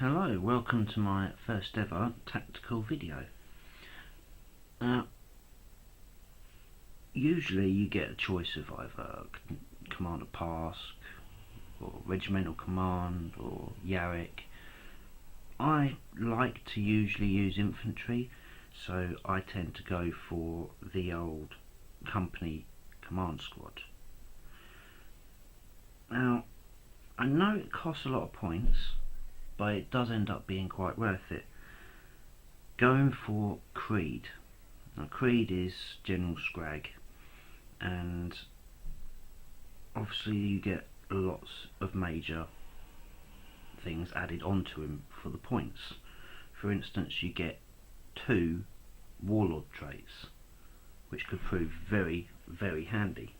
Hello, welcome to my first ever tactical video. Now, usually you get a choice of either Commander Pask or Regimental Command or Yarrick. I like to usually use infantry, so I tend to go for the old company command squad. Now, I know it costs a lot of points, but it does end up being quite worth it. Going for Creed. Now, Creed is general scrag, and obviously you get lots of major things added onto him for the points. For instance, you get 2 warlord traits, which could prove very, very handy.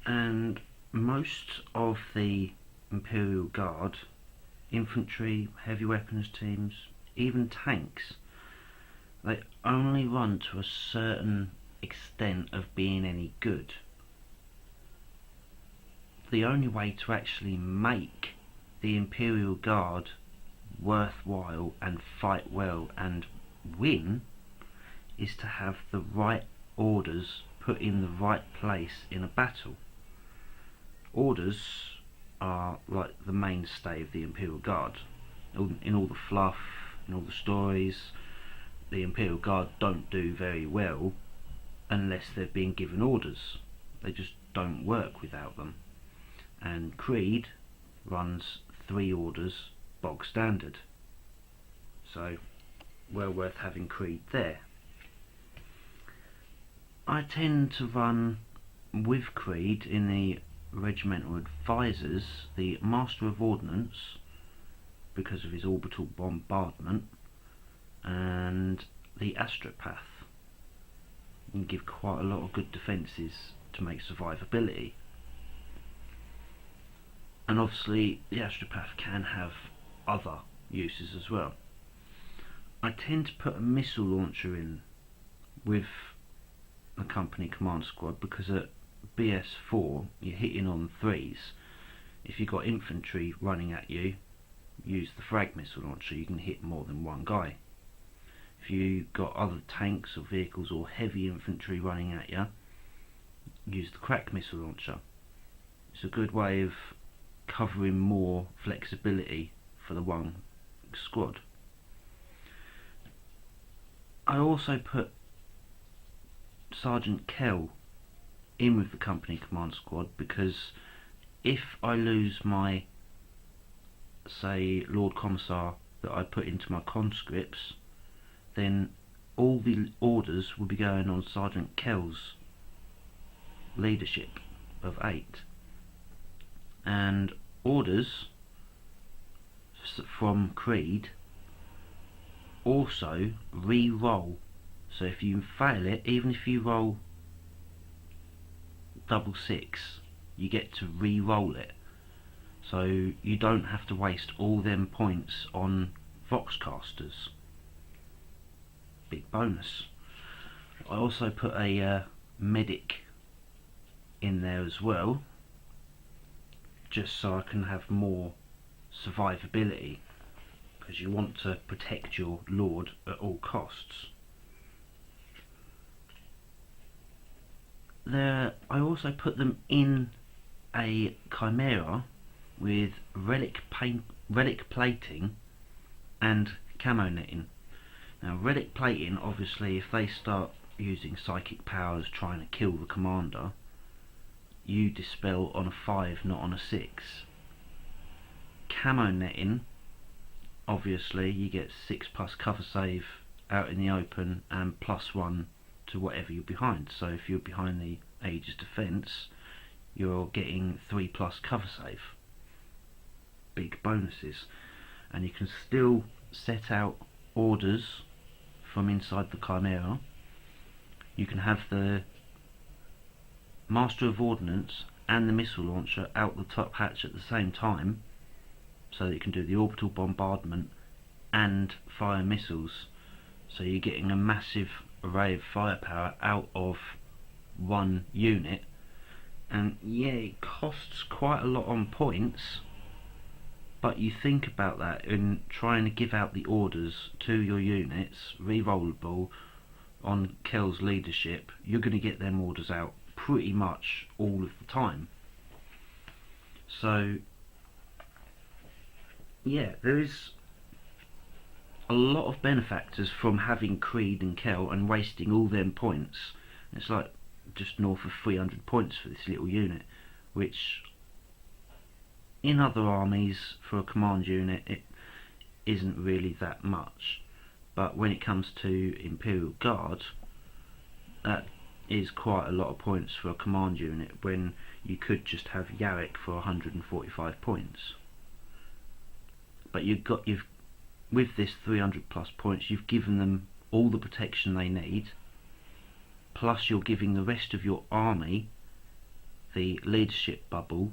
And most of the Imperial Guard, infantry, heavy weapons teams, even tanks, they only run to a certain extent of being any good. The only way to actually make the Imperial Guard worthwhile and fight well and win is to have the right orders put in the right place in a battle. Orders are like the mainstay of the Imperial Guard. In all the fluff, in all the stories, the Imperial Guard don't do very well unless they're being given orders. They just don't work without them. And Creed runs 3 orders bog standard. So, well worth having Creed there. I tend to run with Creed in the Regimental Advisors, the Master of Ordnance, because of his orbital bombardment, and the Astropath. You can give quite a lot of good defences to make survivability. And obviously the Astropath can have other uses as well. I tend to put a missile launcher in with the company command squad because at BS4 you're hitting on 3s. If you've got infantry running at you, use the frag missile launcher, you can hit more than one guy. If you've got other tanks or vehicles or heavy infantry running at you, use the crack missile launcher. It's a good way of covering more flexibility for the one squad. I also put Sergeant Kell in with the company command squad because if I lose my, say, Lord Commissar that I put into my conscripts, then all the orders will be going on Sergeant Kell's leadership of 8. And orders from Creed also re-roll. So if you fail it, even if you roll 666, you get to re-roll it. So you don't have to waste all them points on Voxcasters. Big bonus. I also put a medic in there as well, just so I can have more survivability, because you want to protect your lord at all costs. I also put them in a Chimera with relic plating and camo netting. Now, relic plating, obviously, if they start using psychic powers trying to kill the commander, you dispel on a 5, not on a 6. Camo netting, obviously, you get 6+ cover save out in the open and +1 to whatever you're behind. So if you're behind the Aegis defence, you're getting 3+ cover save. Big bonuses. And you can still set out orders from inside the Chimera. You can have the Master of Ordnance and the missile launcher out the top hatch at the same time, so that you can do the orbital bombardment and fire missiles. So you're getting a massive array of firepower out of one unit. And yeah, it costs quite a lot on points, But you think about that in trying to give out the orders to your units, re-rollable, on Kel's leadership, you're going to get them orders out pretty much all of the time. So yeah, there is a lot of benefactors from having Creed and Kel and wasting all them points. It's like just north of 300 points for this little unit, which in other armies for a command unit it isn't really that much, but when it comes to Imperial Guard, that is quite a lot of points for a command unit when you could just have Yarrick for 145 points. But you've with this 300 plus points, you've given them all the protection they need, plus you're giving the rest of your army the leadership bubble.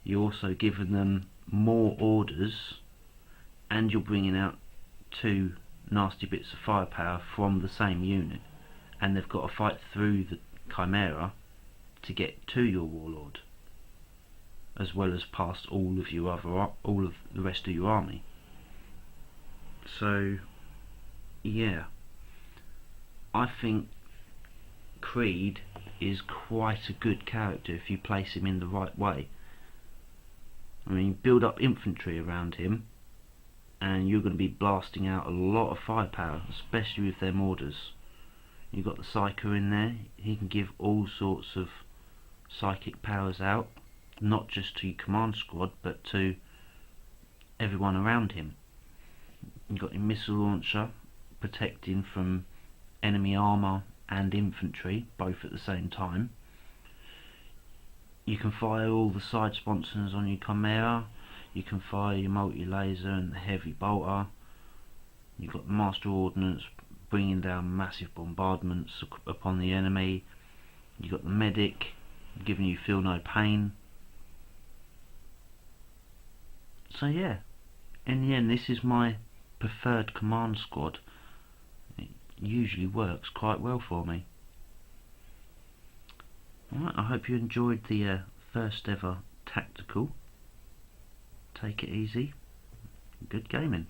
You're also giving them more orders, and you're bringing out 2 nasty bits of firepower from the same unit, and they've got to fight through the Chimera to get to your Warlord, as well as past all of the rest of your army. So yeah, I think Creed is quite a good character if you place him in the right way. I mean, build up infantry around him and you're going to be blasting out a lot of firepower, especially with them orders. You've got the Psyker in there, he can give all sorts of psychic powers out, not just to your command squad but to everyone around him. You've got your missile launcher protecting from enemy armour and infantry both at the same time. You can fire all the side sponsons on your Chimera, you can fire your multi-laser and the heavy bolter. You've got the Master Ordnance bringing down massive bombardments upon the enemy. You've got the Medic giving you feel no pain. So yeah, in the end this is my preferred command squad. It usually works quite well for me. Alright, I hope you enjoyed the first ever tactical. Take it easy. Good gaming.